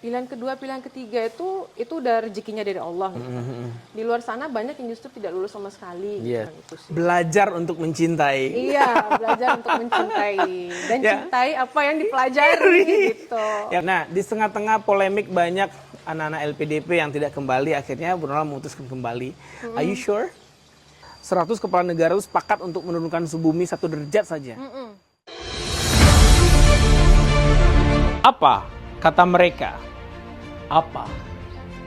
pilihan kedua, pilihan ketiga itu udah rezekinya dari Allah. Gitu. Di luar sana banyak yang justru tidak lulus sama sekali. Iya. Gitu sih. Belajar untuk mencintai. Iya, belajar untuk mencintai dan cintai apa yang dipelajari gitu. Ya, nah, di tengah-tengah polemik banyak anak-anak LPDP yang tidak kembali, akhirnya Bu Nurmala memutuskan kembali. Are you sure? 100 kepala negara itu sepakat untuk menurunkan suhu bumi 1 derajat saja. Apa kata mereka? Apa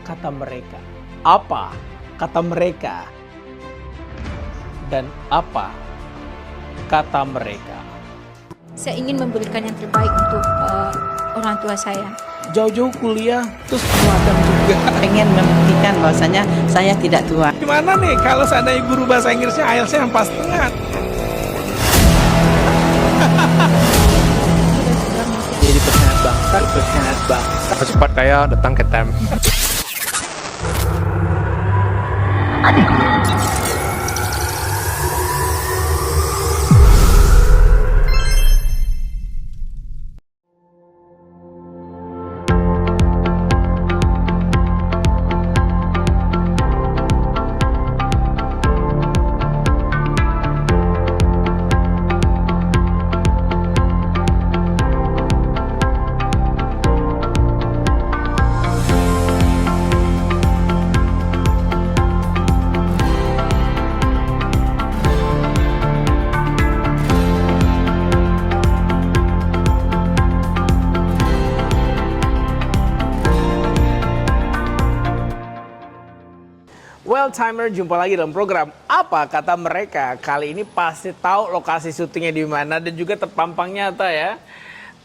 kata mereka? Apa kata mereka? Dan apa kata mereka? Saya ingin memberikan yang terbaik untuk orang tua saya. Jauh-jauh kuliah, terus magang juga. Pengen membuktikan bahwasanya saya tidak tua. Gimana nih kalau seandainya guru bahasa Inggrisnya IELTS-nya 4,5? Jadi pengkhianat bangsa, pengkhianat bangsa. Cepat kaya datang ke TEM. Well timer, jumpa lagi dalam program Apa Kata Mereka. Kali ini pasti tahu lokasi syutingnya di mana dan juga terpampang nyata ya.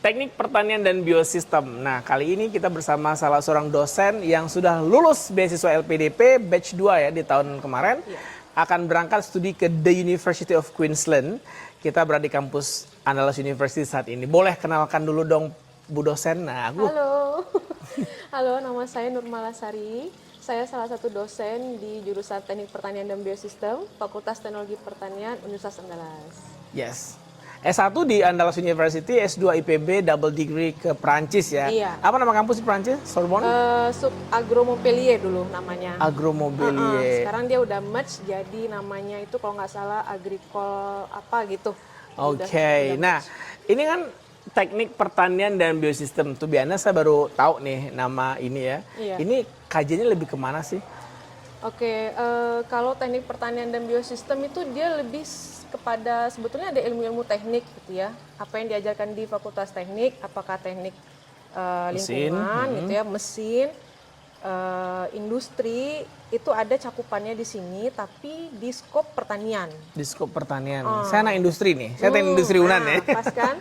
Teknik pertanian dan biosistem. Nah, kali ini kita bersama salah seorang dosen yang sudah lulus beasiswa LPDP batch 2 ya di tahun kemarin. Akan berangkat studi ke The University of Queensland. Kita berada di kampus Andalas University saat ini. Boleh kenalkan dulu dong Bu dosen. Nah, aku Halo. Halo, nama saya Nurmala Sari. Saya salah satu dosen di jurusan Teknik Pertanian dan Biosistem, Fakultas Teknologi Pertanian Universitas Andalas. Yes. S1 di Andalas University, S2 IPB, double degree ke Prancis ya. Iya. Apa nama kampus di Prancis? Sorbonne? Sub Agro Montpellier dulu namanya. Agro Montpellier. Sekarang dia udah merge jadi namanya itu kalau nggak salah Agricole apa gitu. Oke. Nah, ini kan teknik pertanian dan biosistem. Tuh biasanya saya baru tahu nih nama ini ya. Iya. Ini kajiannya lebih kemana sih? Oke, kalau teknik pertanian dan biosistem itu dia lebih kepada sebetulnya ada ilmu-ilmu teknik gitu ya. Apa yang diajarkan di Fakultas Teknik, apakah teknik lingkungan gitu ya, mesin, industri itu ada cakupannya di sini, tapi di skop pertanian. Di skop pertanian. Saya anak industri nih. Saya teknik industri Unan ya. Pas kan?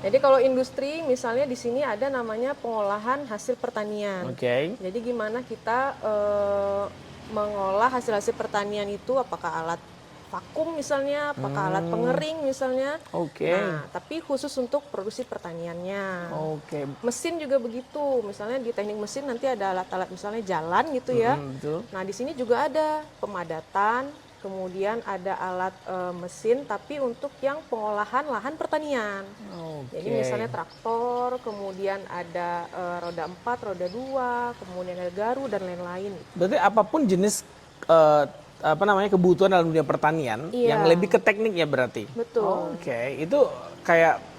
Jadi kalau industri misalnya di sini ada namanya pengolahan hasil pertanian. Oke. Jadi gimana kita mengolah hasil-hasil pertanian itu, apakah alat vakum misalnya, apakah alat pengering misalnya. Oke. Nah, tapi khusus untuk produksi pertaniannya. Oke. Mesin juga begitu. Misalnya di teknik mesin nanti ada alat-alat misalnya jalan gitu ya. Betul. Nah, di sini juga ada pemadatan, kemudian ada alat mesin tapi untuk yang pengolahan lahan pertanian. Oke. Jadi misalnya traktor, kemudian ada roda 4, roda 2, kemudian ada garu dan lain-lain. Berarti apapun jenis kebutuhan dalam dunia pertanian yang lebih ke tekniknya berarti. Betul. Oke, itu kayak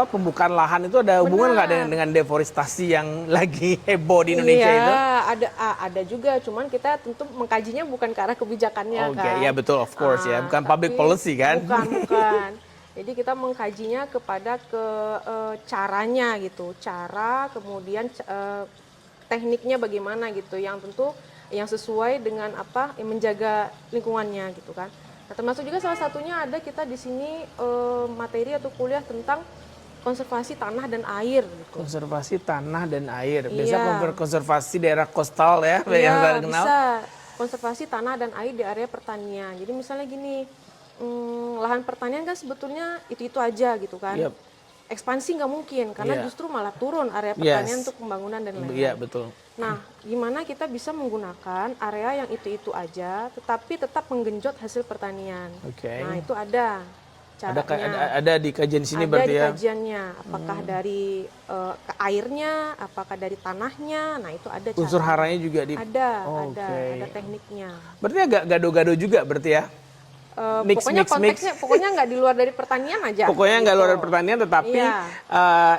pembukaan lahan itu ada hubungan nggak dengan deforestasi yang lagi heboh di Indonesia itu? Iya, ada juga. Cuman kita tentu mengkajinya bukan ke arah kebijakannya kan. Oke, ya betul, of course ya, bukan public policy kan? Bukan. Jadi kita mengkajinya kepada caranya gitu, cara kemudian tekniknya bagaimana gitu, yang tentu yang sesuai dengan apa yang menjaga lingkungannya gitu kan. Nah, termasuk juga salah satunya ada kita di sini materi atau kuliah tentang konservasi tanah dan air gitu. Konservasi tanah dan air. Biasa Iya. konservasi daerah kostal ya, yang Iya, saya kenal. bisa konservasi tanah dan air di area pertanian. Jadi misalnya gini, lahan pertanian kan sebetulnya itu aja gitu kan. Yep. Ekspansi nggak mungkin karena Iya. justru malah turun area pertanian Yes. untuk pembangunan dan lain-lain. Iya, betul. Nah, gimana kita bisa menggunakan area yang itu aja, tetapi tetap menggenjot hasil pertanian. Oke. Nah, itu ada. caranya. Ada di kajian sini Ada berarti di ya. kajiannya, apakah dari airnya, apakah dari tanahnya, nah itu ada Unsur caranya. haranya juga di. Ada tekniknya. Berarti agak gado-gado juga berarti ya. Pokoknya konteksnya, pokoknya nggak di luar dari pertanian aja. Pokoknya nggak gitu. luar dari pertanian, tetapi Iya.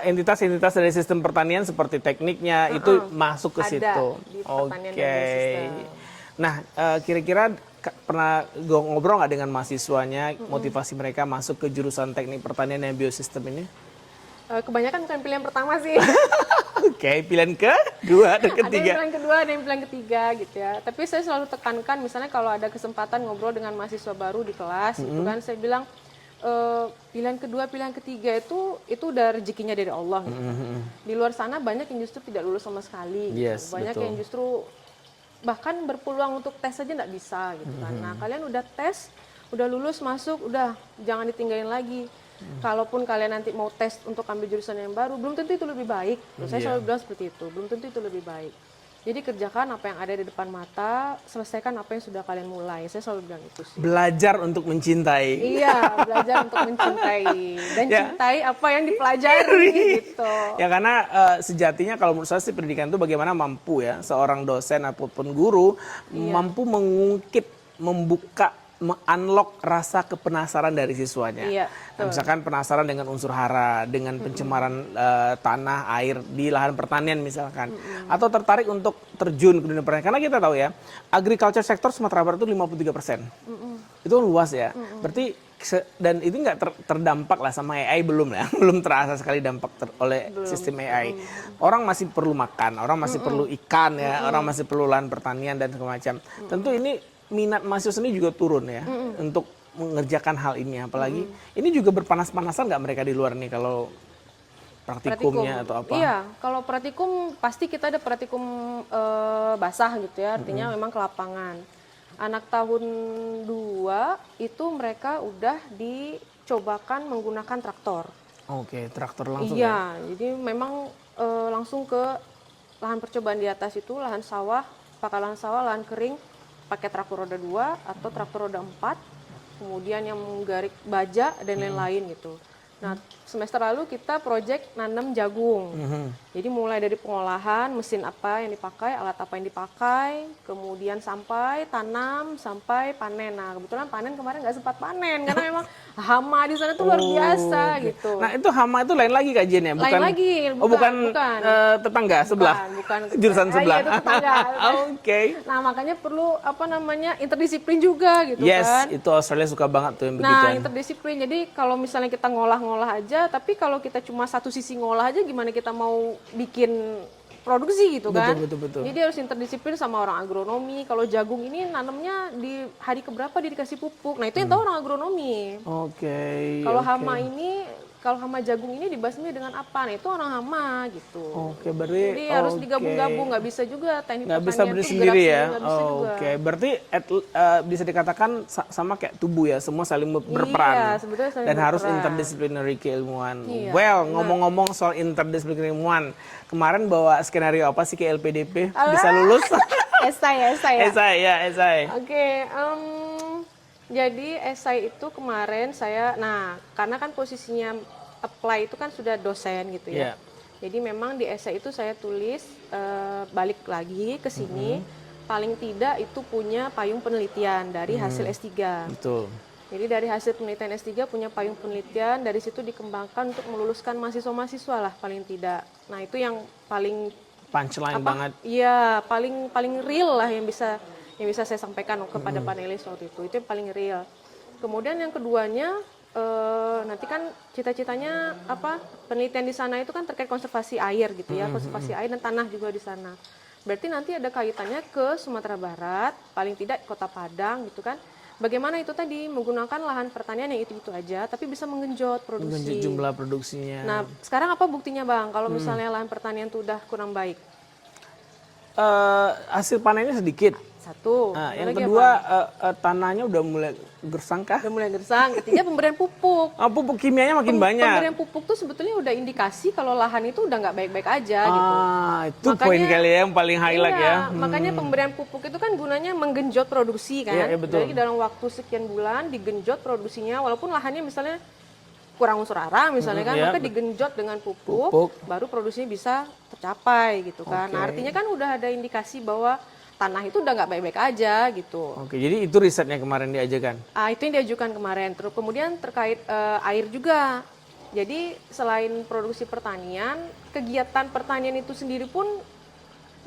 entitas-entitas dari sistem pertanian seperti tekniknya itu masuk ke Ada situ. di pertanian dan biosistem. Nah, kira-kira pernah ngobrol nggak dengan mahasiswanya, motivasi mereka masuk ke jurusan teknik pertanian dan biosistem ini? Kebanyakan bukan pilihan pertama sih. Oke, pilihan kedua dan Ada yang ketiga. pilihan kedua, ada yang pilihan ketiga gitu ya. Tapi saya selalu tekankan, misalnya kalau ada kesempatan ngobrol dengan mahasiswa baru di kelas, gitu kan, saya bilang pilihan kedua, pilihan ketiga itu udah rezekinya dari Allah. Gitu. Di luar sana banyak yang justru tidak lulus sama sekali. Gitu. Yes, Banyak betul. yang justru bahkan berpeluang untuk tes aja nggak bisa gitu kan. Nah kalian udah tes, udah lulus masuk, udah jangan ditinggalin lagi. Kalaupun kalian nanti mau tes untuk ambil jurusan yang baru, belum tentu itu lebih baik. Saya selalu bilang seperti itu, belum tentu itu lebih baik. Jadi kerjakan apa yang ada di depan mata, selesaikan apa yang sudah kalian mulai. Saya selalu bilang itu sih. Belajar untuk mencintai. Iya, belajar untuk mencintai dan Ya. cintai apa yang dipelajari gitu. Ya karena sejatinya kalau menurut saya sih pendidikan itu bagaimana mampu ya seorang dosen ataupun guru mampu mengungkit, membuka, unlock rasa kepenasaran dari siswanya. Iya, Nah, misalkan penasaran dengan unsur hara, dengan pencemaran tanah, air di lahan pertanian misalkan, atau tertarik untuk terjun ke dunia pertanian. Karena kita tahu ya, agriculture sector Sumatera Barat itu 53%. Itu luas ya. Berarti dan itu nggak terdampak lah sama AI belum ya, belum terasa sekali dampak oleh sistem AI. Orang masih perlu makan, orang masih perlu ikan ya, orang masih perlu lahan pertanian dan segala macam. Tentu ini minat mahasiswa sendiri juga turun ya untuk mengerjakan hal ini. Apalagi ini juga berpanas-panasan nggak mereka di luar nih kalau praktikumnya atau apa? Iya, kalau praktikum pasti kita ada praktikum basah gitu ya, artinya memang ke lapangan. Anak tahun 2 itu mereka udah dicobakan menggunakan traktor. Oke, traktor langsung ya? Iya, jadi memang langsung ke lahan percobaan di atas itu, lahan sawah, pakai lahan sawah, lahan kering, pakai traktor roda 2 atau traktor roda 4, kemudian yang menggarik baja dan lain-lain gitu. Nah, semester lalu kita project nanam jagung. Jadi mulai dari pengolahan, mesin apa yang dipakai, alat apa yang dipakai, kemudian sampai tanam, sampai panen. Nah, kebetulan panen kemarin nggak sempat panen karena memang hama di sana tuh luar biasa gitu. Nah itu hama itu lain lagi kajiannya, bukan? Lain lagi, bukan. bukan. Tetangga sebelah, Bukan. jurusan Ah, sebelah. iya, itu tetangga. Oke. Nah, makanya perlu interdisiplin juga gitu Yes, kan. itu Australia suka banget tuh yang Nah, begituan. interdisiplin. Jadi kalau misalnya kita ngolah-ngolah aja, tapi kalau kita cuma satu sisi ngolah aja, gimana kita mau bikin produksi gitu kan? Betul. Jadi harus interdisiplin sama orang agronomi. Kalau jagung ini nanamnya di hari keberapa dia dikasih pupuk. Nah, itu yang tahu orang agronomi. Oke. Kalau hama ini, kalau hama jagung ini dibasmi dengan apa? Nah, itu orang hama gitu. Oke, berarti Jadi harus oke. digabung-gabung, nggak bisa juga teknik Nggak bisa pertanian berdiri tuh sendiri gerak ya. nggak bisa juga. Oke, berarti bisa dikatakan sama kayak tubuh ya, semua saling berperan. Iya, sebetulnya saling dan harus berperan. interdisciplinary keilmuan. Iya, Well, ngomong-ngomong soal interdisciplinary keilmuan, kemarin bawa skenario apa sih ke LPDP? Bisa lulus? Esai ya. Esai. Oke, jadi esai itu kemarin nah karena kan posisinya apply itu kan sudah dosen gitu ya. Iya. Jadi memang di esai itu saya tulis balik lagi ke sini, paling tidak itu punya payung penelitian dari hasil S3. Betul. Jadi dari hasil penelitian S3 punya payung penelitian, dari situ dikembangkan untuk meluluskan mahasiswa-mahasiswa lah paling tidak. Nah itu yang paling Punchline banget. Iya, paling real lah yang bisa saya sampaikan kepada panelis waktu itu. Itu yang paling real. Kemudian yang keduanya nanti kan cita-citanya penelitian di sana itu kan terkait konservasi air gitu ya, konservasi air dan tanah juga di sana. Berarti nanti ada kaitannya ke Sumatera Barat, paling tidak Kota Padang gitu kan. Bagaimana itu tadi menggunakan lahan pertanian yang itu aja, tapi bisa menggenjot produksi. Menggenjot jumlah produksinya. Nah, sekarang apa buktinya Bang? Kalau misalnya lahan pertanian itu udah kurang baik? Hasil panennya sedikit. Satu. Nah, Ada yang lagi kedua apa? tanahnya udah mulai gersang kah? Udah mulai gersang. Ketiga pemberian pupuk. Pupuk kimianya makin banyak. Pemberian pupuk tuh sebetulnya udah indikasi kalau lahan itu udah nggak baik-baik aja gitu. Itu poin kali ya yang paling highlight iya, ya. Makanya pemberian pupuk itu kan gunanya menggenjot produksi kan. Iya, betul. Jadi dalam waktu sekian bulan digenjot produksinya, walaupun lahannya misalnya kurang unsur hara misalnya kan, ya, maka digenjot dengan pupuk, pupuk. baru produksinya bisa tercapai gitu kan. Nah, Oke. artinya kan udah ada indikasi bahwa tanah itu udah nggak baik-baik aja gitu. Oke, jadi itu risetnya kemarin diajarkan. Itu yang diajukan kemarin. Terus kemudian terkait air juga. Jadi selain produksi pertanian, kegiatan pertanian itu sendiri pun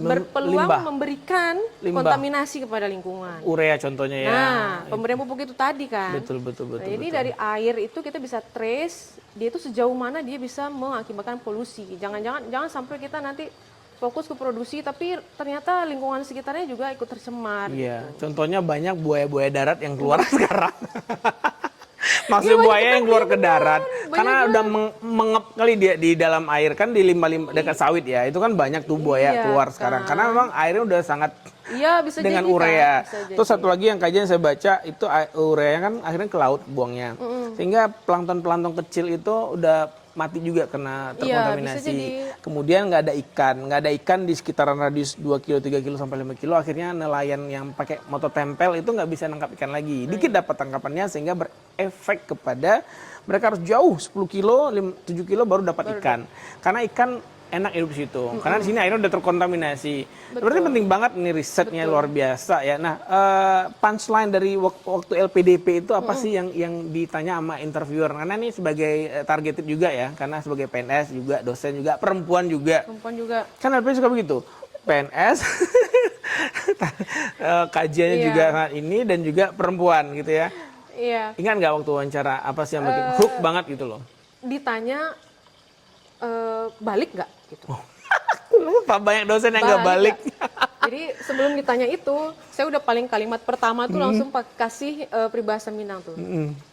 berpeluang limbah. memberikan Limbah. kontaminasi kepada lingkungan. Urea contohnya ya. Nah, pemberian pupuk itu tadi kan. Betul, betul, betul. Nah, jadi betul. dari air itu kita bisa trace dia itu sejauh mana dia bisa mengakibatkan polusi. Jangan sampai kita nanti fokus ke produksi tapi ternyata lingkungan sekitarnya juga ikut tercemar. Iya, gitu. contohnya banyak buaya-buaya darat yang keluar sekarang. Maksudnya buaya yang keluar ke darat karena udah mengep kali dia di dalam air kan di limbah-limbah dekat sawit ya. Itu kan banyak tuh buaya Iya, keluar sekarang karena memang airnya udah sangat Iya, bisa dengan jadi urea. kan, bisa jadi. Terus satu lagi yang kajian saya baca itu urea kan akhirnya ke laut buangnya. Sehingga plankton-plankton kecil itu udah mati juga karena Iya, terkontaminasi. bisa jadi. Kemudian nggak ada ikan di sekitaran radius 2 kilo, 3 kilo sampai 5 kilo. Akhirnya nelayan yang pakai motor tempel itu nggak bisa nangkap ikan lagi. Dikit dapat tangkapannya sehingga berefek kepada mereka harus jauh 10 kilo, 7 kilo baru dapat ikan. Karena ikan enak hidup di situ. Karena di sini airnya udah terkontaminasi. Berarti penting banget nih risetnya luar biasa ya. Nah, punchline dari waktu LPDP itu apa sih yang ditanya sama interviewer? Karena ini sebagai targeted juga ya, karena sebagai PNS juga, dosen juga, perempuan juga. Perempuan juga. Kan LPDP suka begitu. PNS, kajiannya Iya. juga ini dan juga perempuan gitu ya. Iya, Ingat nggak waktu wawancara apa sih yang bikin hook banget gitu loh? ditanya balik nggak gitu. Lupa banyak dosen yang nggak balik. nggak? Jadi sebelum ditanya itu, saya udah paling kalimat pertama tuh langsung kasih peribahasa Minang tuh.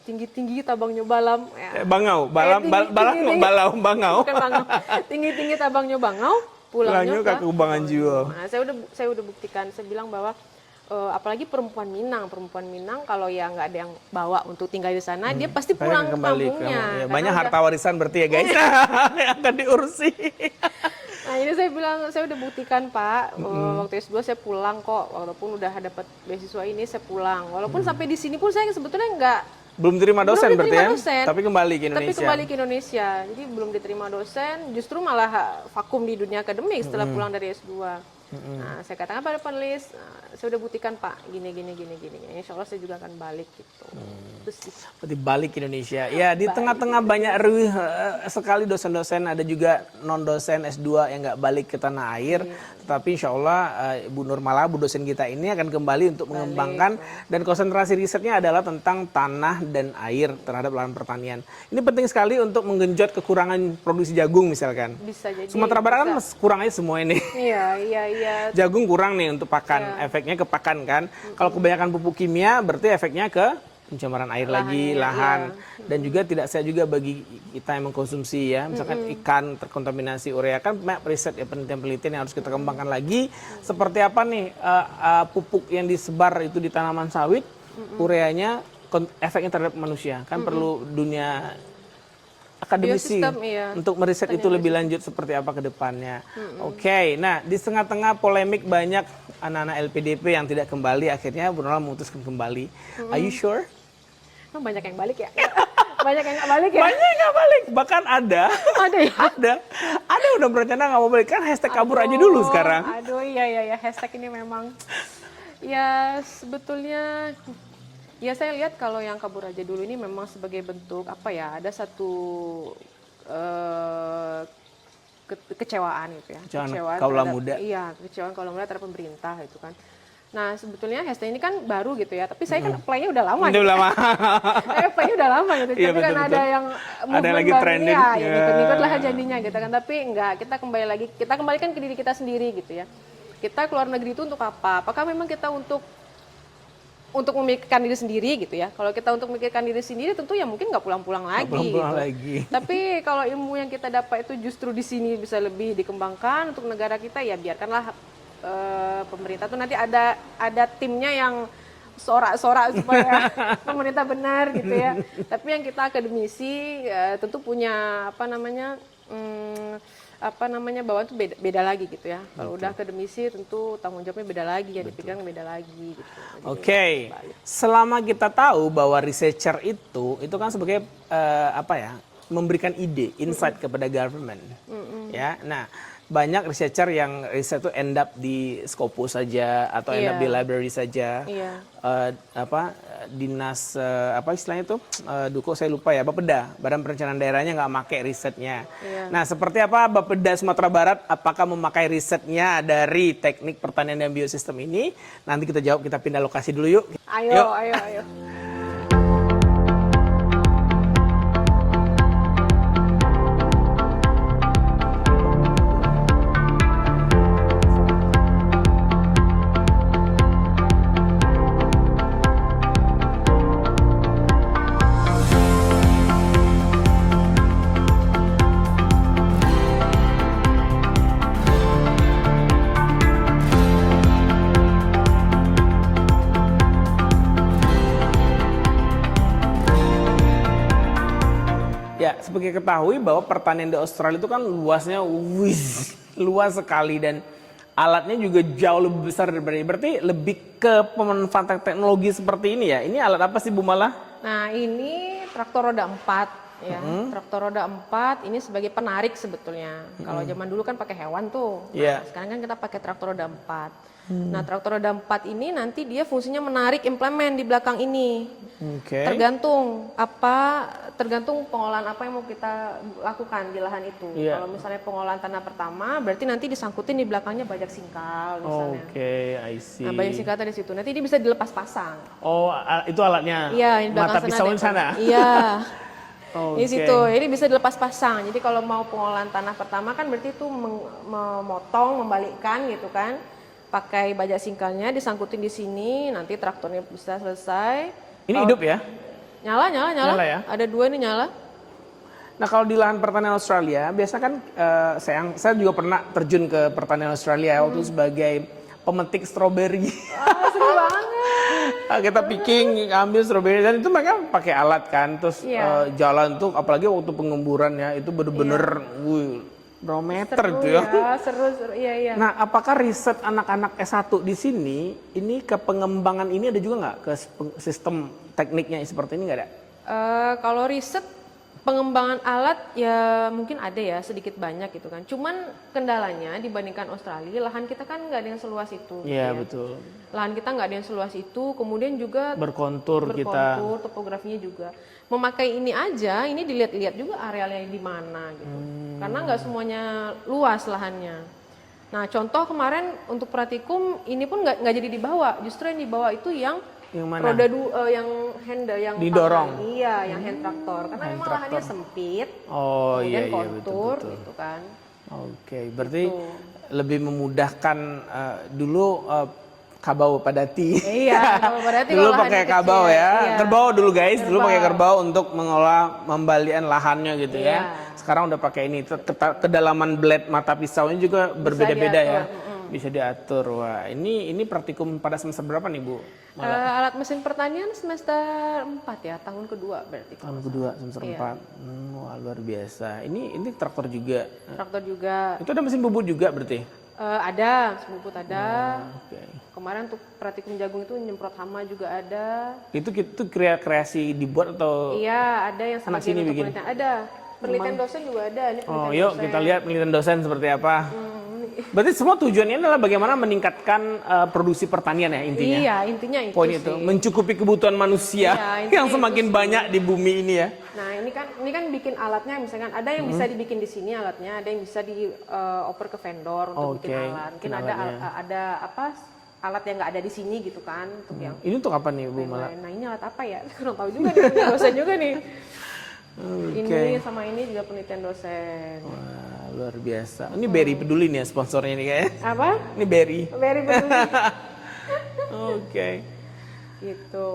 Tinggi-tinggi tabangnya balam. Ya. Bangau, balam, tinggi-tinggi. balau, bangau. Bukan bangau. Tinggi-tinggi tabangnya bangau, Pulangnya pulangnya ke Kubangan jiwa. Nah, saya udah buktikan. Saya bilang bahwa apalagi perempuan Minang kalau ya nggak ada yang bawa untuk tinggal di sana, dia pasti pulang ke Kembali ke kampungnya. ya, Karena banyak udah- harta warisan berarti ya guys yang akan diurusi. Nah ini saya bilang, saya udah buktikan Pak, waktu S2 saya pulang kok, walaupun udah dapat beasiswa ini saya pulang. Walaupun sampai di sini pun saya sebetulnya nggak Belum terima dosen belum berarti diterima ya? dosen. Tapi kembali ke Tapi Indonesia. kembali ke Indonesia. Jadi belum diterima dosen, justru malah vakum di dunia akademik setelah pulang dari S2. Nah, saya katakan pada penulis, saya udah buktikan Pak, gini. Insya Allah saya juga akan balik gitu. Terus sih. Berarti balik ke Indonesia. Ya, di tengah-tengah banyak sekali dosen-dosen, ada juga non-dosen S2 yang nggak balik ke tanah air. Tetapi insya Allah Bu Nur Mala, Bu dosen kita ini akan kembali untuk mengembangkan dan konsentrasi risetnya adalah tentang tanah dan air terhadap lahan pertanian. Ini penting sekali untuk menggenjot kekurangan produksi jagung misalkan. Bisa jadi. Sumatera Barat kan bisa. kurang aja semua ini. Iya. Jagung kurang nih untuk pakan, efeknya ke pakan kan. Kalau kebanyakan pupuk kimia berarti efeknya ke pencemaran air lagi, lahan. Dan juga tidak sehat juga bagi kita yang mengkonsumsi ya. Misalkan ikan terkontaminasi urea kan banyak riset ya, penelitian-penelitian yang harus kita kembangkan lagi. Seperti apa nih pupuk yang disebar itu di tanaman sawit, ureanya efeknya terhadap manusia. Kan perlu dunia akademisi Biosistem, iya. untuk meriset itu lebih lanjut seperti apa ke depannya. Oke, nah di tengah-tengah polemik banyak anak-anak LPDP yang tidak kembali, akhirnya Bu Nurul memutuskan kembali. Are you sure? Emang banyak yang balik ya? Banyak yang nggak balik ya? Banyak yang nggak balik, bahkan ada. Ada ya? Ada udah berencana nggak mau balik kan hashtag kabur aja dulu sekarang. Aduh, iya. Hashtag ini memang, ya sebetulnya, ya saya lihat kalau yang kabur aja dulu ini memang sebagai bentuk apa ya? Ada satu kekecewaan gitu ya. Kecewaan kaula muda. Iya, kekecewaan kaula muda terhadap pemerintah itu kan. Nah sebetulnya hashtag ini kan baru gitu ya, tapi saya kan apply-nya udah lama. Udah lama. Apply-nya udah lama gitu, Iya, tapi kan betul, ada betul. yang Ada lagi baru trending. ya, Ya. ikut-ikut lah jadinya gitu kan. Tapi enggak, kita kembalikan ke diri kita sendiri gitu ya. Kita keluar negeri itu untuk apa? Apakah memang kita untuk memikirkan diri sendiri gitu ya? Kalau kita untuk memikirkan diri sendiri tentu ya mungkin nggak pulang-pulang lagi. Pulang-pulang gitu. lagi. Tapi kalau ilmu yang kita dapat itu justru di sini bisa lebih dikembangkan untuk negara kita, ya biarkanlah pemerintah tuh nanti ada timnya yang sorak-sorak supaya pemerintah benar gitu ya. Tapi yang kita akademisi tentu punya bahwa itu beda lagi gitu ya. Kalau udah akademisi tentu tanggung jawabnya beda lagi, yang dipikirkan beda lagi gitu. Jadi, Oke, selama kita tahu bahwa researcher itu kan sebagai memberikan ide, insight kepada government. Ya, nah banyak researcher yang riset itu end up di Scopus saja atau end up Iya. di library saja. Iya. Dinas apa istilahnya itu, Duko saya lupa ya, Bapeda, Badan Perencanaan Daerahnya nggak pakai risetnya. Iya. Nah seperti apa Bapeda Sumatera Barat, apakah memakai risetnya dari teknik pertanian dan biosistem ini? Nanti kita jawab, kita pindah lokasi dulu yuk. Ayo, Yuk. ayo. Ya, seperti ketahui bahwa pertanian di Australia itu kan luasnya luas sekali dan alatnya juga jauh lebih besar daripada ini. Berarti lebih ke pemanfaatan teknologi seperti ini ya. Ini alat apa sih Bu Mala? Nah, ini traktor roda 4 ya. Traktor roda 4 ini sebagai penarik sebetulnya. Kalau zaman dulu kan pakai hewan tuh. Nah, Iya. sekarang kan kita pakai traktor roda 4. Nah, traktor roda 4 ini nanti dia fungsinya menarik implemen di belakang ini. Oke. Tergantung pengolahan apa yang mau kita lakukan di lahan itu. Iya. Kalau misalnya pengolahan tanah pertama, berarti nanti disangkutin di belakangnya bajak singkal misalnya. Oke, I see. Nah, bajak singkalnya di situ. Nanti dia bisa dilepas pasang. Oh, itu alatnya. Iya, di belakang Mata pisau ada di sana. Iya. Oke. Di situ. Jadi bisa dilepas pasang. Jadi kalau mau pengolahan tanah pertama kan berarti itu memotong, membalikkan gitu kan. Pakai bajak singkalnya disangkutin di sini, nanti traktornya bisa selesai. Ini hidup ya? Nyala. Nyala ya? Ada 2 ini nyala. Nah kalau di lahan pertanian Australia, biasa kan saya juga pernah terjun ke pertanian Australia waktu sebagai pemetik stroberi. Seru banget. Kita picking, ambil stroberi dan itu mereka pakai alat kan, terus Iya. jalan tuh, apalagi waktu pengemburan ya, itu bener-bener, berapa meter Seru tuh ya. seru. Iya. Nah, apakah riset anak-anak S1 di sini, ini ke pengembangan ini ada juga nggak ke sistem tekniknya seperti ini nggak ada? Kalau riset pengembangan alat ya mungkin ada ya sedikit banyak gitu kan. Cuman kendalanya dibandingkan Australia, lahan kita kan nggak ada yang seluas itu. Iya, ya. betul. Lahan kita nggak ada yang seluas itu, kemudian juga Berkontur kita. topografinya juga. Memakai ini aja, ini dilihat-lihat juga arealnya di mana gitu. Karena nggak semuanya luas lahannya. Nah, contoh kemarin untuk praktikum ini pun nggak jadi dibawa. Justru yang dibawa itu yang Yang mana? roda yang hand yang Didorong. tangan. Iya, yang hand traktor. Karena Hand memang traktor. lahannya sempit. Oh kemudian iya, kontur betul. gitu kan. Oke, berarti lebih memudahkan dulu kabau padati. Iya, kabau padati dulu kalau pakai lahannya kabau kecil, ya. iya. Kerbau dulu guys, dulu pakai Kerbau. kerbau untuk mengolah pembalian lahannya gitu Iya. ya. Sekarang udah pakai ini. Kedalaman blade mata pisaunya juga berbeda-beda ya. diatur, Bisa diatur. Wah, ini praktikum pada semester berapa nih, Bu? Alat mesin pertanian semester 4 ya, tahun kedua berarti. Tahun kedua semester Iya. 4. Wah, luar biasa. Ini traktor juga. Traktor juga Itu ada mesin bubut juga berarti? ada, sebubut ada. Oke. Kemarin untuk praktikum jagung itu nyemprot hama juga ada. Itu kreasi dibuat atau? Iya, ada yang Anak sebagian sini untuk bikin? penelitian. Ada. Penelitian dosen juga ada. Ini Oh, penelitian yuk dosen. kita lihat penelitian dosen seperti apa. Berarti semua tujuannya adalah bagaimana meningkatkan produksi pertanian ya intinya. Iya, intinya itu Poin sih. itu mencukupi kebutuhan manusia Iya, intinya yang itu semakin sih. banyak di bumi ini ya. Nah, ini kan bikin alatnya misalkan ada yang bisa dibikin di sini alatnya, ada yang bisa dioper ke vendor untuk bikin Oke, alat. Mungkin bikin ada alatnya. ada apa alat yang nggak ada di sini gitu kan untuk yang Ini untuk apa nih Bu Mala? lain-lain. Nah, ini alat apa ya? Kurang tahu juga nih, punya dosen juga nih. Oke. Ini sama ini juga penelitian dosen. Wah, luar biasa. Ini Berry peduli nih ya sponsornya nih kayaknya. Apa? Ini Berry. Very peduli. Oke. Gitu.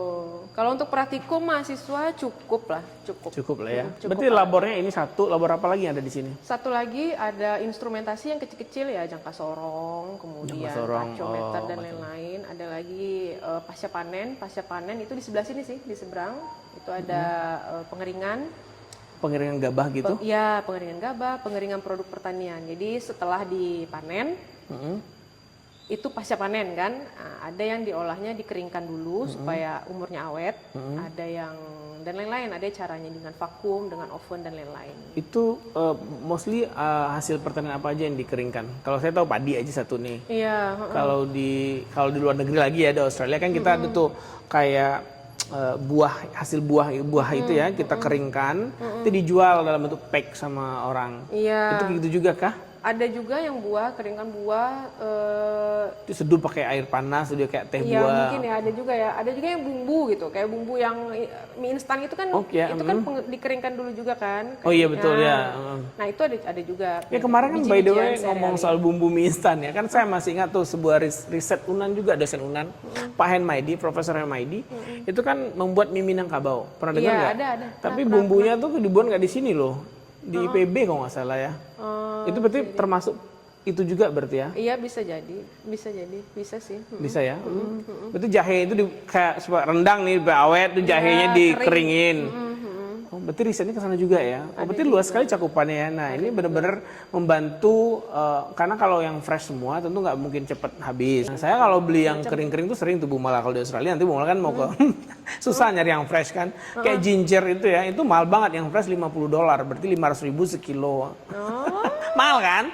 Kalau untuk praktikum mahasiswa cukup lah, cukup. Cukup lah ya. Cukup Berarti lah. labornya ini satu, labor apa lagi yang ada di sini? Satu lagi ada instrumentasi yang kecil-kecil ya, jangka sorong, kemudian Jangka sorong, paciometer dan macam. lain-lain. Ada lagi pasca panen itu di sebelah sini sih, di seberang. Itu ada pengeringan. Pengeringan gabah gitu? Iya, pengeringan gabah, pengeringan produk pertanian. Jadi setelah dipanen, Mm-mm. itu pasca panen kan. Nah, ada yang diolahnya dikeringkan dulu supaya umurnya awet, ada yang dan lain-lain, ada caranya dengan vakum, dengan oven dan lain-lain. Itu mostly hasil pertanian apa aja yang dikeringkan? Kalau saya tahu padi aja satu nih. Iya, Kalau di luar negeri lagi ya, di Australia kan kita ada tuh kayak hasil buah itu ya kita keringkan, itu dijual dalam bentuk pack sama orang. iya. Itu gitu juga kah? Ada juga yang buah, keringkan buah, Itu seduh pakai air panas, seduh kayak teh ya buah. mungkin ya ada juga ya. Ada juga yang bumbu gitu, kayak bumbu yang mie instan itu kan, Oke, itu kan dikeringkan dulu juga kan. Oh iya betul kayaknya. ya. Nah itu ada juga. Ya kemarin kan by the way biji-bijian ngomong sehari-hari. soal bumbu mie instan ya, kan saya masih ingat tuh sebuah riset Unan juga, dosen Unan, Pak Henmaidi, Profesor Henmaidi, itu kan membuat mie Minangkabau. Pernah dengar Iya, nggak? ada. Tapi bumbunya tuh dibuat nggak di sini loh, di IPB kalau nggak salah ya. Itu berarti termasuk itu juga berarti ya? Iya bisa sih. Bisa ya? Berarti jahe itu kayak supaya rendang nih, supaya awet, tuh jahenya dikeringin. Oh, berarti risetnya ke sana juga ya? Oh, berarti luas sekali cakupannya ya. Nah, ini benar-benar membantu, karena kalau yang fresh semua tentu nggak mungkin cepat habis. Nah, saya kalau beli yang kering-kering tuh sering tuh Bu Mala, kalau di Australia nanti Bu Mala kan mau ke susah nyari yang fresh kan. Kayak ginger itu ya, itu mahal banget yang fresh $50, berarti 500.000 sekilo. Mahal kan?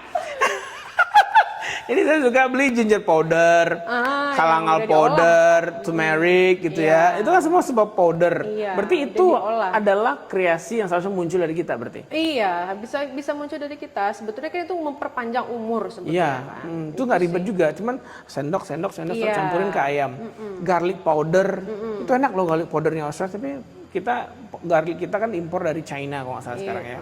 Ini saya suka beli ginger powder, kalangal yang udah powder, turmeric gitu ya. Itu kan semua sebab powder. Iya, Berarti udah itu diolah. adalah kreasi yang seharusnya muncul dari kita berarti. Iya, bisa muncul dari kita. Sebetulnya kan itu memperpanjang umur sebetulnya Iya, kan. itu nggak ribet juga. Cuman sendok Iya. campurin ke ayam. Garlic powder, itu enak loh garlic powdernya Australia. Tapi garlic kita kan impor dari China kalau nggak salah sekarang ya.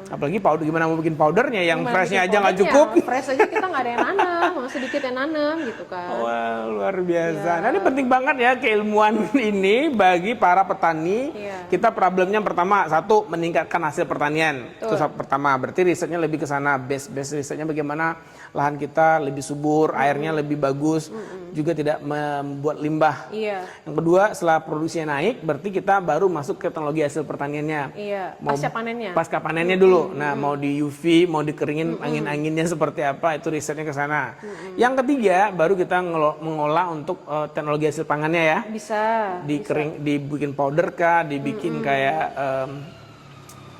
Apalagi powder, gimana mau bikin powdernya yang Gimana freshnya bikin aja nggak powdernya? cukup. Fresh aja kita nggak ada yang nanam, sedikit yang nanam gitu kan. Wah, luar biasa. Nah, ini penting banget ya keilmuan ini bagi para petani. Iya. Kita problemnya pertama, satu, meningkatkan hasil pertanian. Itu pertama, berarti risetnya lebih ke sana. Base risetnya bagaimana lahan kita lebih subur, airnya lebih bagus, juga tidak membuat limbah. Iya. Yang kedua, setelah produksinya naik, berarti kita baru masuk ke teknologi hasil pertaniannya. Iya, Mau- pasca panennya. Pasca panennya dulu. Nah, mau di UV, mau dikeringin angin-anginnya seperti apa, itu risetnya ke sana. Yang ketiga, baru kita mengolah untuk teknologi hasil pangannya ya. Bisa. Dibikin powder kah, dibikin kayak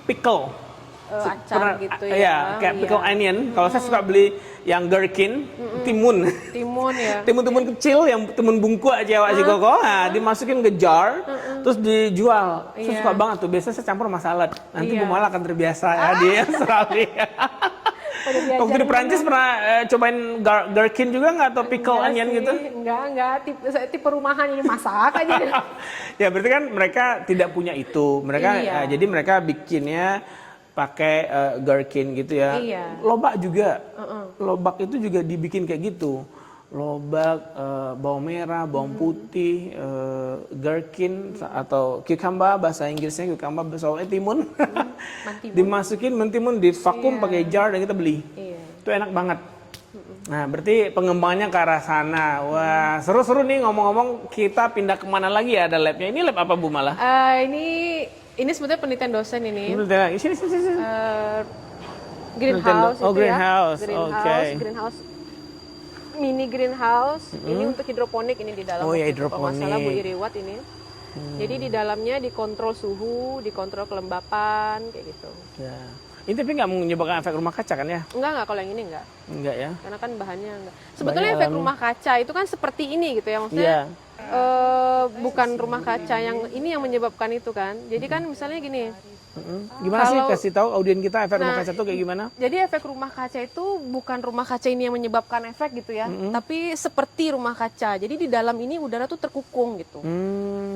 pickle. Acar gitu Iya, ya. kayak pickle onion. Kalau saya suka beli yang gherkin, timun. Timun ya. Timun-timun kecil yang timun bungkuk aja Wak Koko, nah, dimasukin ke jar, terus dijual. Saya Iya. suka banget tuh. Biasanya saya campur sama salad. Nanti Iya. Bu Mala akan terbiasa ya di Australia. Waktu di Prancis pernah cobain gherkin juga nggak atau pickle onion gitu? Enggak, tipe rumahan ini masak aja. Ya berarti kan mereka tidak punya itu. Mereka Iya. jadi mereka bikinnya pakai gherkin gitu ya. Iya. Lobak juga. Lobak itu juga dibikin kayak gitu. Lobak, bawang merah, bawang putih, gherkin atau cucumber, bahasa Inggrisnya cucumber, bahasa timun. Dimasukin mentimun, divakum pakai jar dan kita beli. Iya. Itu enak banget. Nah, berarti pengembangannya ke arah sana. Wah, seru-seru nih ngomong-ngomong. Kita pindah kemana lagi ya? Ada labnya. Ini lab apa Bu Mala? Ini sebetulnya penelitian dosen ini. Sini. Greenhouse Oh, itu greenhouse. ya. Oke. Greenhouse. Mini greenhouse. Ini untuk hidroponik ini di dalam. Oh, ya, waktu itu, kalau nggak salah hidroponik. Bu Iriwat ini. Jadi di dalamnya dikontrol suhu, dikontrol kelembapan, kayak gitu. Ya. Ini tapi nggak menyebabkan efek rumah kaca kan ya? Enggak kalau yang ini enggak. Enggak ya? Karena kan bahannya enggak. Sebetulnya efek rumah kaca itu kan seperti ini gitu ya maksudnya. Iya. Bukan rumah kaca yang ini yang menyebabkan itu kan. Jadi kan misalnya gini. Gimana sih Kalau- kasih tahu audien kita efek rumah Nah, kaca itu kayak gimana? Jadi efek rumah kaca itu bukan rumah kaca ini yang menyebabkan efek gitu ya, tapi seperti rumah kaca. Jadi di dalam ini udara tuh terkukung gitu.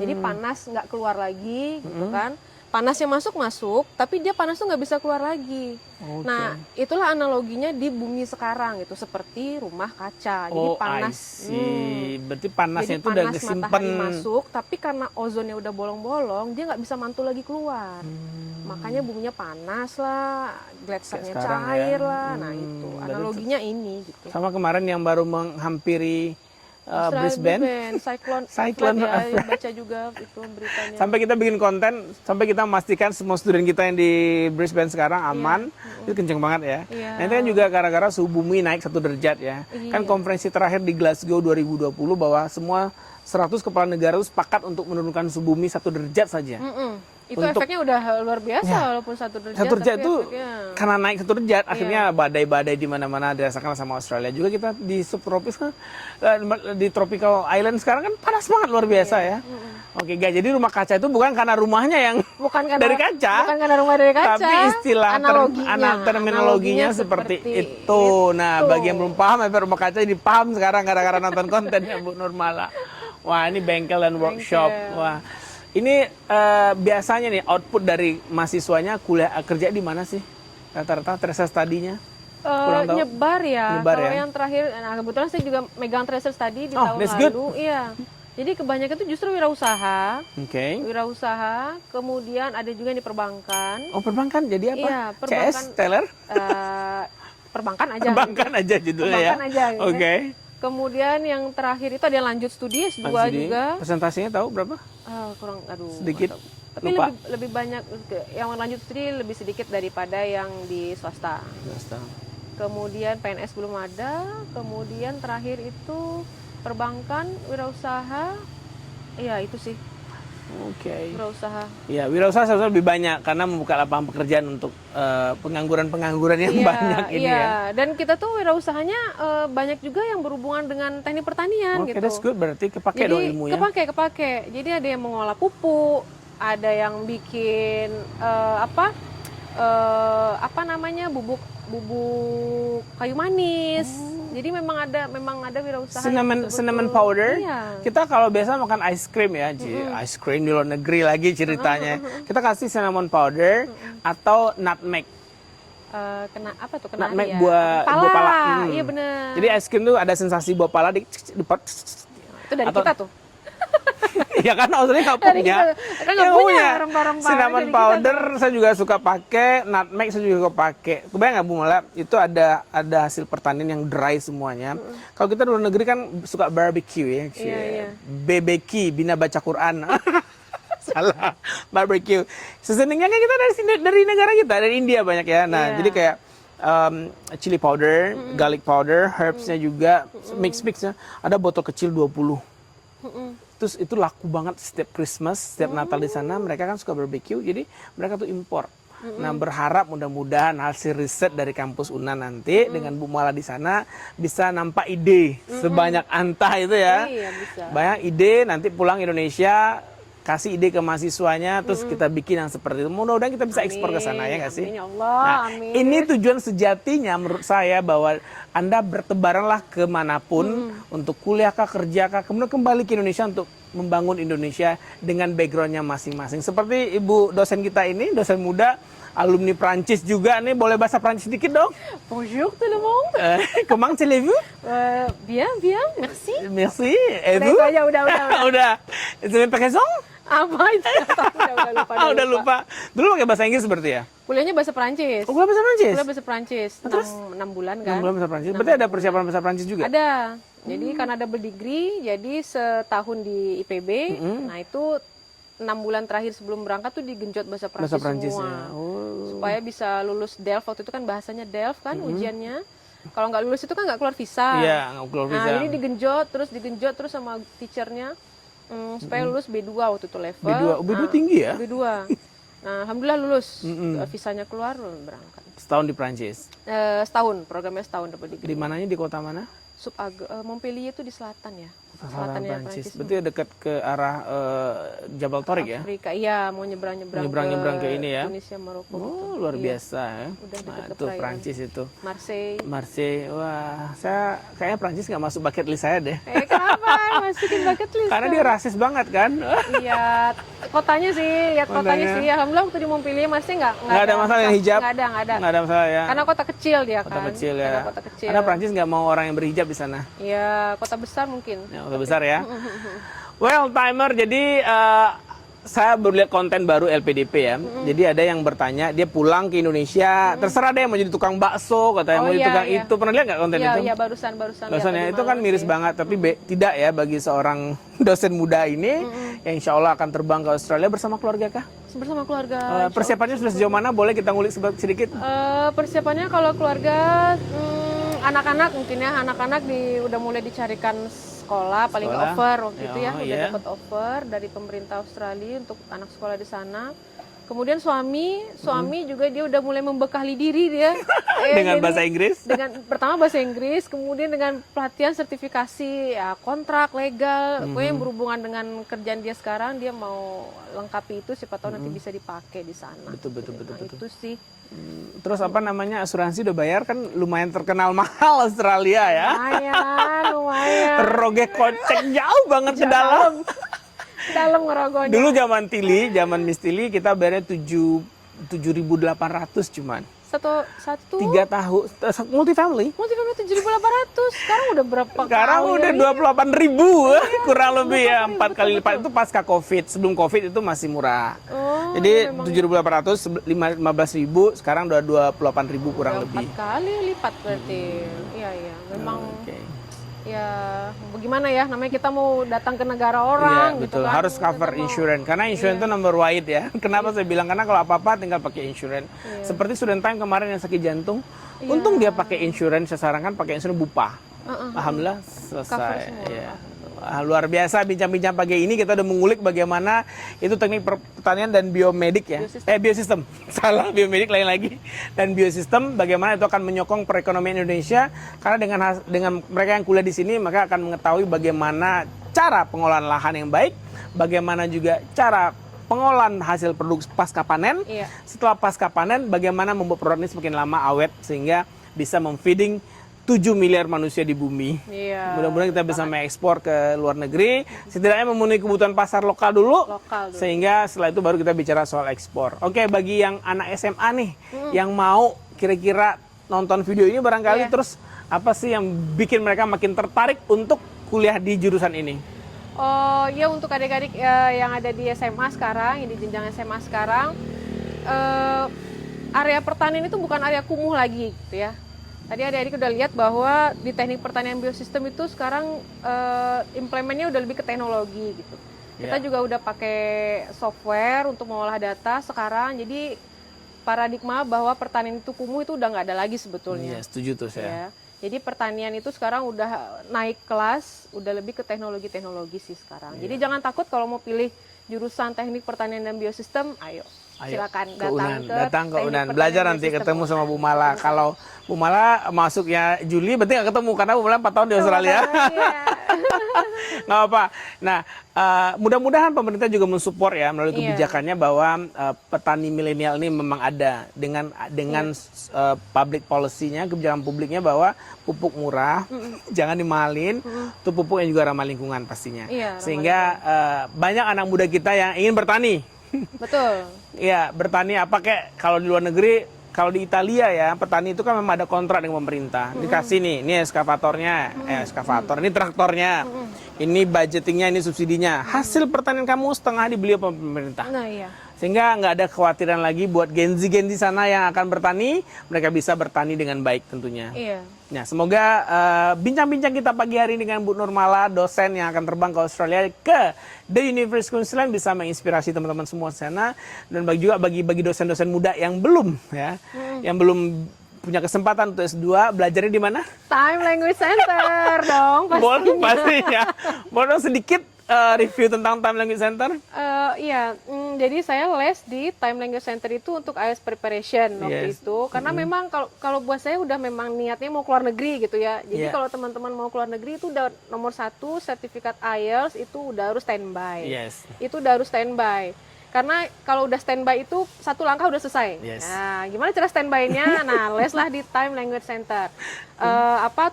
Jadi panas nggak keluar lagi gitu kan. Panasnya masuk, tapi dia panas tuh nggak bisa keluar lagi. Oke. Nah, itulah analoginya di bumi sekarang itu seperti rumah kaca. Jadi Oh, panas. I see. Berarti panasnya Jadi itu udah panas kesimpan. matahari masuk, tapi karena ozonnya udah bolong-bolong, dia nggak bisa mantul lagi keluar. Makanya buminya panas lah, gletsernya Kayak sekarang cair ya. lah. Nah itu Berarti analoginya ini gitu. Sama kemarin yang baru menghampiri Brisbane. Cyclone ya, baca juga itu beritanya. Sampai kita bikin konten, sampai kita memastikan semua student kita yang di Brisbane sekarang aman, itu kenceng banget ya. Iya. Nah, itu kan juga gara-gara suhu bumi naik 1 derajat ya. Kan konferensi terakhir di Glasgow 2020 bahwa semua 100 kepala negara itu sepakat untuk menurunkan suhu bumi 1 derajat saja. Itu efeknya udah luar biasa walaupun 1 derajat. 1 derajat tapi itu efeknya... karena naik 1 derajat akhirnya badai-badai di mana-mana dirasakan sama Australia. Juga kita di subtropis kan di tropical island sekarang kan panas banget luar biasa ya. Oke guys, jadi rumah kaca itu bukan karena rumahnya yang dari kaca. Bukan karena rumah dari kaca. Tapi istilah terminologinya seperti itu. Nah, bagi yang belum paham efek rumah kaca jadi paham sekarang gara-gara nonton kontennya Bu Nurmala. Wah, ini bengkel dan workshop. Wah. Ini biasanya nih output dari mahasiswanya kuliah kerja di mana sih? Rata-rata tracer study-nya? Nyebar ya. Nyebar Kalau ya? yang terakhir, nah kebetulan saya juga megang tracer study di tahun lalu. Iya. Jadi kebanyakan itu justru wirausaha. Oke. Wirausaha, kemudian ada juga yang di perbankan. Oh, perbankan jadi apa? Iya, perbankan. CS, teller? Perbankan aja. Perbankan aja judulnya Perbankan ya. aja. Gitu. Oke. Kemudian yang terakhir itu ada yang lanjut studi S2 juga. Presentasinya tahu berapa? Kurang, sedikit. Tapi lebih banyak yang lanjut studi lebih sedikit daripada yang di swasta. Kemudian PNS belum ada. Kemudian terakhir itu perbankan, wirausaha. Iya itu sih. Oke. Wirausaha. Ya, wirausaha seharusnya lebih banyak karena membuka lapangan pekerjaan untuk pengangguran-pengangguran yang banyak ini ya. Dan kita tuh wirausahanya banyak juga yang berhubungan dengan teknik pertanian gitu. That's good, berarti kepake dong ilmunya. Kepake. Jadi ada yang mengolah pupuk, ada yang bikin apa namanya bubuk kayu manis. Jadi memang ada wirausaha. Cinnamon powder. Iya. Kita kalau biasa makan ice cream ya, ice cream di luar negeri lagi ceritanya. Kita kasih cinnamon powder atau nutmeg. Apa tuh? Nutmeg ya? buah pala. Iya benar. Jadi ice cream tuh ada sensasi buah pala di itu dari kita tuh. Ya kan Australia nggak punya. Kan nggak punya rempah-rempah. Cinnamon powder saya juga suka pakai, nutmeg saya juga suka pakai. Kebayang nggak Bu Mala? Itu ada hasil pertanian yang dry semuanya. Kalau kita di luar negeri kan suka barbecue ya. Iya. BBQ, Bina Baca Quran. Salah, barbecue. Seasoningnya kan kita dari negara kita, dari India banyak ya. Nah, jadi kayak chili powder, garlic powder, herbsnya juga mix ya. Ada botol kecil 20. Terus itu laku banget setiap Christmas, setiap Natal di sana mereka kan suka barbecue, jadi mereka tuh impor. Nah, berharap mudah-mudahan hasil riset dari kampus UNAN nanti dengan Bu Mala di sana bisa nampak ide sebanyak antah itu ya. Iya, bisa. Banyak ide nanti pulang Indonesia kasih ide ke mahasiswanya, terus kita bikin yang seperti itu. Mudah-mudahan kita bisa ekspor ke sana ya nggak sih? Amin ya Allah, amin. Ini tujuan sejatinya menurut saya bahwa Anda bertebaranlah kemanapun untuk kuliah kah, kerja kah, kemudian kembali ke Indonesia untuk membangun Indonesia dengan backgroundnya masing-masing. Seperti Ibu dosen kita ini, dosen muda, alumni Prancis juga nih, boleh bahasa Prancis sedikit dong? Bonjour tout le monde. Comment allez-vous? Bien, merci. Merci. Et vous? Udah. Udah. Itu raison? Apa itu? Udah lupa. Dulu pakai bahasa Inggris seperti ya? Kuliahnya bahasa Prancis. Oh, kuliah bahasa Prancis? Kuliah bahasa Prancis. Terus? 6 bulan kan? 6 bulan bahasa Prancis. Berarti ada persiapan bahasa Prancis juga? Ada. Jadi karena double degree, jadi setahun di IPB. Nah itu 6 bulan terakhir sebelum berangkat tuh digenjot bahasa Prancis semua. Supaya bisa lulus DELF. Waktu itu kan bahasanya DELF kan ujiannya. Kalau nggak lulus itu kan nggak keluar visa. Iya, nggak keluar visa. Nah jadi digenjot terus sama teachernya. Supaya lulus B2 waktu itu level. B2 tinggi ya? B2. Nah, alhamdulillah lulus. Visanya keluar, berangkat. Setahun di Prancis? Setahun, programnya setahun double degree. Di mananya, di kota mana? Montpellier itu di selatan ya. Selatannya Prancis. Berarti dekat ke arah Jabal Torik ya? Afrika, iya mau nyebrang-nyebrang ke ini ya? Tunisia, Maroko. Oh, luar biasa ya. Udah dekat ke itu Prancis itu. Marseille. Wah, saya kayaknya Prancis nggak masuk bucket list saya deh. Kenapa? Masukin bucket list. Karena dia rasis banget kan? Iya, kotanya sih, lihat kotanya sih. Alhamdulillah waktu di Montpellier masih nggak ada masalah yang hijab. Nggak ada masalah ya. Karena kota kecil dia kan. Kota kecil ya. Kota kecil. Karena Prancis nggak mau orang yang berhijab di sana. Iya, kota besar mungkin. Ya, kota besar ya. Well, timer. Jadi saya baru lihat konten baru LPDP ya. Jadi ada yang bertanya, dia pulang ke Indonesia, terserah deh mau jadi tukang bakso, katanya mau jadi tukang itu. Pernah lihat nggak konten itu? Iya, barusan Barusan lihat ya, tadi itu kan malam miris sih. banget, tapi tidak ya bagi seorang dosen muda ini yang insya Allah akan terbang ke Australia bersama keluarga kah? Bersama keluarga. Persiapannya sudah sejauh mana? Boleh kita ngulik sedikit? Persiapannya kalau keluarga, anak-anak mungkin ya, anak-anak udah mulai dicarikan sekolah, paling nggak offer waktu itu ya, udah dapat offer dari pemerintah Australia untuk anak sekolah di sana. Kemudian suami juga dia udah mulai membekali diri dia Dengan jadi bahasa Inggris? Dengan pertama bahasa Inggris, kemudian dengan pelatihan sertifikasi ya, kontrak legal, pokoknya yang berhubungan dengan kerjaan dia sekarang, dia mau lengkapi itu, siapa tahu nanti bisa dipakai di sana. Betul. Itu sih. Terus apa namanya, asuransi udah bayar kan, lumayan terkenal mahal Australia ya. Lumayan. Rogeh kocek jauh banget ke dalam. Dalam ngerogohnya. Dulu zaman Miss Tili kita bayarnya 7.800 cuman. Satu 3 tahun multifamily. multifamily 7.800. Sekarang udah berapa Sekarang kali? udah 28.000 kurang lebih ya, 4 kali lipat. Itu pasca Covid. Sebelum Covid itu masih murah. Jadi 7.800, 15.000, sekarang udah 28.000 kurang lebih. 4 kali lipat berarti. Iya, memang. Oke. Ya bagaimana ya, namanya kita mau datang ke negara Iya, orang betul. gitu kan. Harus cover insurance karena insurance itu number one ya. Kenapa saya bilang, karena kalau apa-apa tinggal pakai insurance. Seperti student time kemarin yang sakit jantung, untung dia pakai insurance, saya sarankan pakai insurance Bupa. Alhamdulillah selesai. Iya. Luar biasa bincang-bincang pagi ini, kita udah mengulik bagaimana itu teknik pertanian dan biomedik ya. Biosistem. Salah, biomedik lain lagi. Dan biosistem bagaimana itu akan menyokong perekonomian Indonesia, karena dengan mereka yang kuliah di sini maka akan mengetahui bagaimana cara pengolahan lahan yang baik, bagaimana juga cara pengolahan hasil produk pasca panen. Setelah pasca panen bagaimana membuat produk ini semakin lama awet sehingga bisa memfeeding 7 miliar manusia di bumi. Mudah-mudahan kita bisa mengekspor ke luar negeri, setidaknya memenuhi kebutuhan pasar lokal dulu, sehingga setelah itu baru kita bicara soal ekspor. Oke, bagi yang anak SMA nih, yang mau kira-kira nonton video ini barangkali, terus apa sih yang bikin mereka makin tertarik untuk kuliah di jurusan ini? Oh ya, untuk adik-adik yang ada di SMA sekarang, yang di jenjang SMA sekarang, area pertanian itu bukan area kumuh lagi gitu ya. Tadi adik-adik udah lihat bahwa di teknik pertanian biosistem itu sekarang implementnya udah lebih ke teknologi gitu. Kita juga udah pakai software untuk mengolah data sekarang. Jadi paradigma bahwa pertanian itu kumuh itu udah nggak ada lagi sebetulnya. Iya, setuju tuh saya. Jadi pertanian itu sekarang udah naik kelas, udah lebih ke teknologi sih sekarang. Jadi jangan takut kalau mau pilih jurusan teknik pertanian dan biosistem, ayo silakan datang ke UNAN, belajar nanti ketemu sama Bu Mala. Kalau Bu Mala masuknya Juli, berarti nggak ketemu karena Bu Mala 4 tahun di Australia. Nggak apa. Nah, mudah-mudahan pemerintah juga mensupport ya melalui kebijakannya bahwa petani milenial ini memang ada dengan public policy-nya, kebijakan publiknya bahwa pupuk murah, jangan dimahalin, itu pupuk yang juga ramah lingkungan pastinya. Sehingga banyak anak muda kita yang ingin bertani. Betul. Iya, bertani apa kayak kalau di luar negeri, kalau di Italia ya, petani itu kan memang ada kontrak dengan pemerintah. Dikasih nih, ini eskavatornya, ini traktornya, ini budgetingnya, ini subsidinya. Hasil pertanian kamu setengah dibeli oleh pemerintah. Nah, iya. Sehingga nggak ada kekhawatiran lagi buat Gen Z sana yang akan bertani, mereka bisa bertani dengan baik tentunya. Iya. Nah, semoga bincang-bincang kita pagi hari ini dengan Bu Nurmala, dosen yang akan terbang ke Australia ke The University Queensland, bisa menginspirasi teman-teman semua di sana, dan bagi dosen-dosen muda yang belum yang belum punya kesempatan untuk S2, belajarnya di mana? Time Language Center dong pastinya. Pastinya. Boleh dong sedikit review tentang Time Language Center? Jadi saya les di Time Language Center itu untuk IELTS preparation waktu itu, karena memang kalau buat saya udah memang niatnya mau keluar negeri gitu ya. Jadi kalau teman-teman mau keluar negeri itu udah nomor 1 sertifikat IELTS itu udah harus standby. Itu udah harus standby. Karena kalau udah standby itu 1 langkah udah selesai. Nah, gimana cara standby-nya? Nah, leslah di Time Language Center.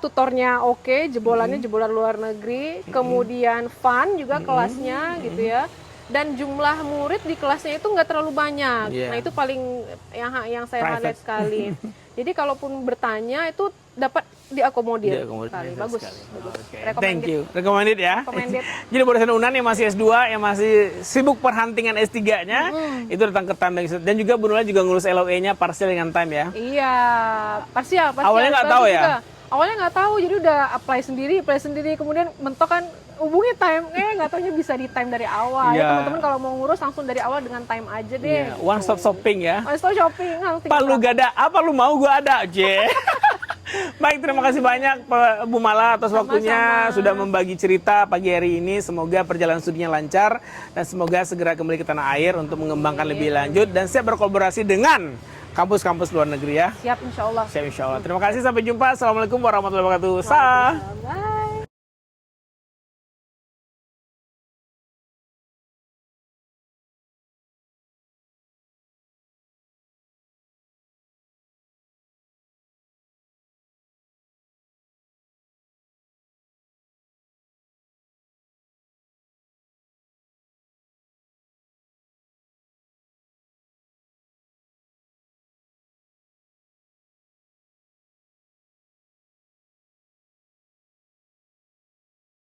Tutornya oke, jebolannya jebolan luar negeri, kemudian fun juga kelasnya gitu ya. Dan jumlah murid di kelasnya itu nggak terlalu banyak. Nah, itu paling yang saya highlight sekali. Jadi kalaupun bertanya itu dapat diakomodir. Diakomodir. Sekali. Bagus. Bagus. Oke, Recommended. thank you. Recommended ya. Recommended. Jadi buat dosen Unan yang masih S2, yang masih sibuk perhuntingan S3-nya, itu datang ke Time Bank. Dan juga Bu Nurul juga ngurus LOE-nya parsial dengan Time ya. Iya, parsial. Awalnya nggak bagus tahu ya? juga. Awalnya nggak tahu, jadi udah apply sendiri, kemudian mentok kan hubungi Time, nggak taunya bisa di Time dari awal. Iya. Ya teman-teman kalau mau ngurus langsung dari awal dengan Time aja deh. Iya, one stop shopping ya. One stop shopping. Pak lu gak ada, apa lu mau gua ada, J. Baik, terima kasih banyak Bu Mala atas waktunya sudah membagi cerita pagi hari ini. Semoga perjalanan studinya lancar dan semoga segera kembali ke tanah air untuk mengembangkan lebih lanjut dan siap berkolaborasi dengan kampus-kampus luar negeri ya. Siap insya Allah. Siap insya Allah. Terima kasih, sampai jumpa. Assalamualaikum warahmatullahi wabarakatuh. Sah. Bye.